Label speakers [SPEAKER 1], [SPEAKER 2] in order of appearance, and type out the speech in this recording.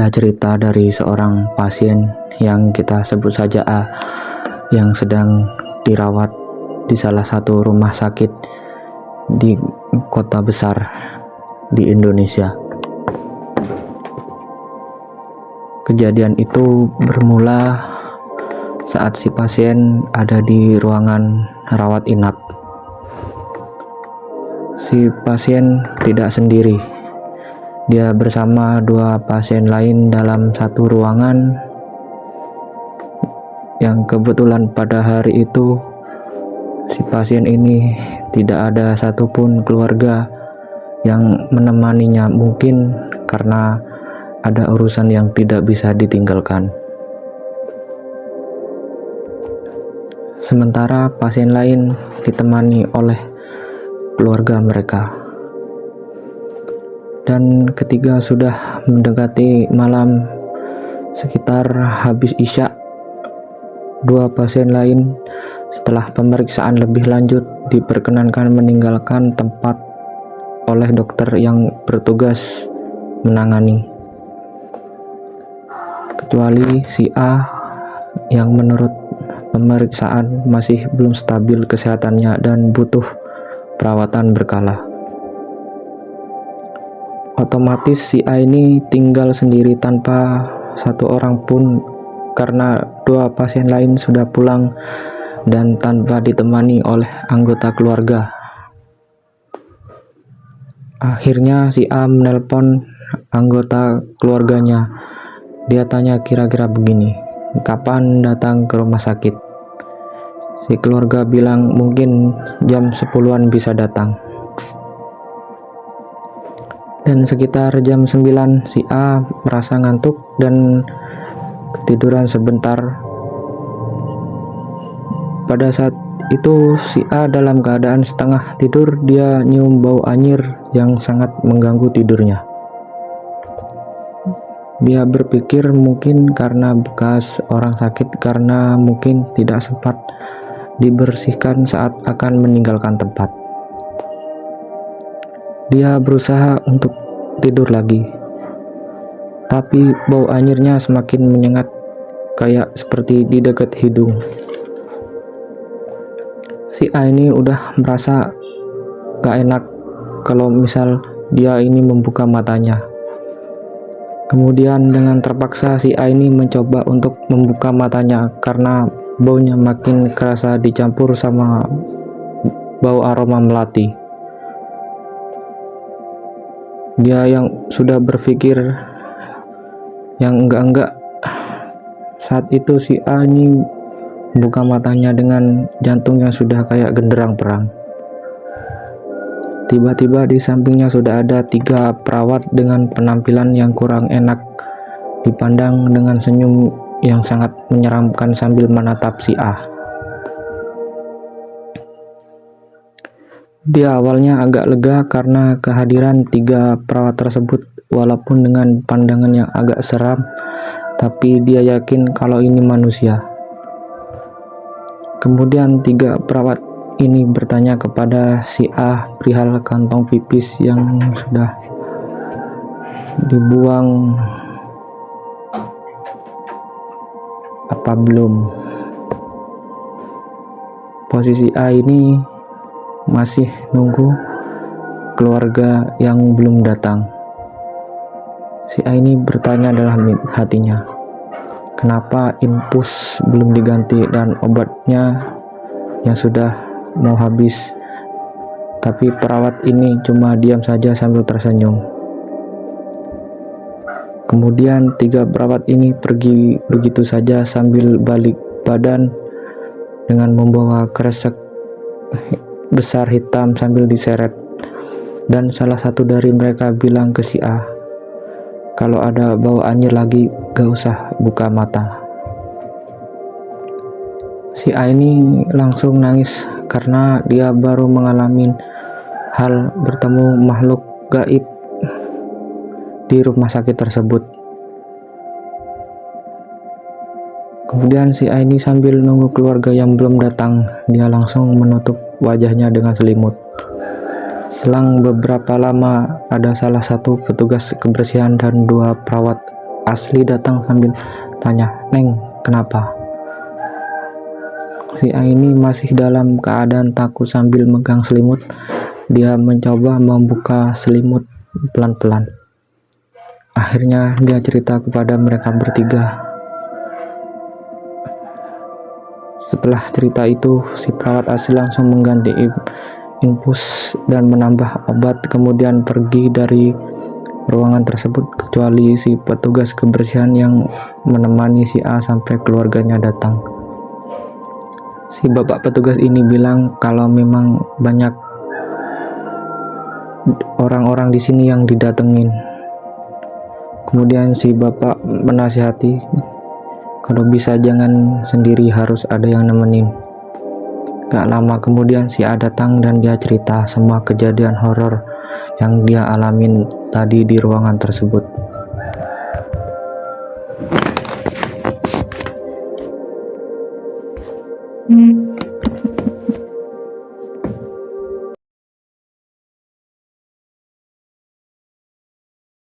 [SPEAKER 1] adalah cerita dari seorang pasien yang kita sebut saja A, yang sedang dirawat di salah satu rumah sakit di kota besar di Indonesia. Kejadian itu bermula saat si pasien ada di ruangan rawat inap. Si pasien tidak sendiri. Dia bersama dua pasien lain dalam satu ruangan yang kebetulan pada hari itu si pasien ini tidak ada satupun keluarga yang menemaninya, mungkin karena ada urusan yang tidak bisa ditinggalkan. Sementara pasien lain ditemani oleh keluarga mereka. Dan ketika sudah mendekati malam, sekitar habis isya, dua pasien lain setelah pemeriksaan lebih lanjut diperkenankan meninggalkan tempat oleh dokter yang bertugas menangani, kecuali si A yang menurut pemeriksaan masih belum stabil kesehatannya dan butuh perawatan berkala. Otomatis si A ini tinggal sendiri tanpa satu orang pun karena dua pasien lain sudah pulang dan tanpa ditemani oleh anggota keluarga. Akhirnya si A menelpon anggota keluarganya. Dia tanya kira-kira begini, kapan datang ke rumah sakit? Si keluarga bilang mungkin jam 10-an bisa datang. Dan sekitar jam 9 si A merasa ngantuk dan ketiduran sebentar. Pada saat itu si A dalam keadaan setengah tidur, dia nyium bau anyir yang sangat mengganggu tidurnya. Dia berpikir mungkin karena bekas orang sakit, karena mungkin tidak sempat dibersihkan saat akan meninggalkan tempat. Dia berusaha untuk tidur lagi, tapi bau anyirnya semakin menyengat, kayak seperti di dekat hidung. Si A ini udah merasa gak enak kalau misal dia ini membuka matanya. Kemudian dengan terpaksa si A ini mencoba untuk membuka matanya karena baunya makin kerasa dicampur sama bau aroma melati. Dia yang sudah berpikir yang enggak-enggak, saat itu si A ini buka matanya dengan jantung yang sudah kayak genderang perang. Tiba-tiba di sampingnya sudah ada 3 perawat dengan penampilan yang kurang enak dipandang dengan senyum yang sangat menyeramkan sambil menatap si A. Dia awalnya agak lega karena kehadiran 3 perawat tersebut, walaupun dengan pandangan yang agak seram, tapi dia yakin kalau ini manusia. Kemudian 3 perawat ini bertanya kepada si A perihal kantong pipis yang sudah dibuang apa belum. Posisi A ini masih nunggu keluarga yang belum datang. Si A ini bertanya dalam hatinya, kenapa infus belum diganti dan obatnya yang sudah mau habis. Tapi perawat ini cuma diam saja sambil tersenyum. Kemudian 3 perawat ini pergi begitu saja sambil balik badan dengan membawa kresek besar hitam sambil diseret. Dan salah satu dari mereka bilang ke si A, kalau ada bau anyir lagi gak usah buka mata. Si A ini langsung nangis karena dia baru mengalami hal bertemu makhluk gaib di rumah sakit tersebut. Kemudian si A ini sambil nunggu keluarga yang belum datang, dia langsung menutup wajahnya dengan selimut. Selang beberapa lama, ada salah satu petugas kebersihan dan 2 perawat asli datang sambil tanya, "Neng, kenapa?" Si A ini masih dalam keadaan takut sambil megang selimut. Dia mencoba membuka selimut pelan-pelan. Akhirnya dia cerita kepada mereka bertiga. Setelah cerita itu, si perawat asli langsung mengganti infus dan menambah obat, kemudian pergi dari ruangan tersebut, kecuali si petugas kebersihan yang menemani si A sampai keluarganya datang. Si bapak petugas ini bilang kalau memang banyak orang-orang di sini yang didatengin. Kemudian si bapak menasihati kalau bisa jangan sendiri, harus ada yang nemenin. Gak lama kemudian si A datang dan dia cerita semua kejadian horor yang dia alamin tadi di ruangan tersebut.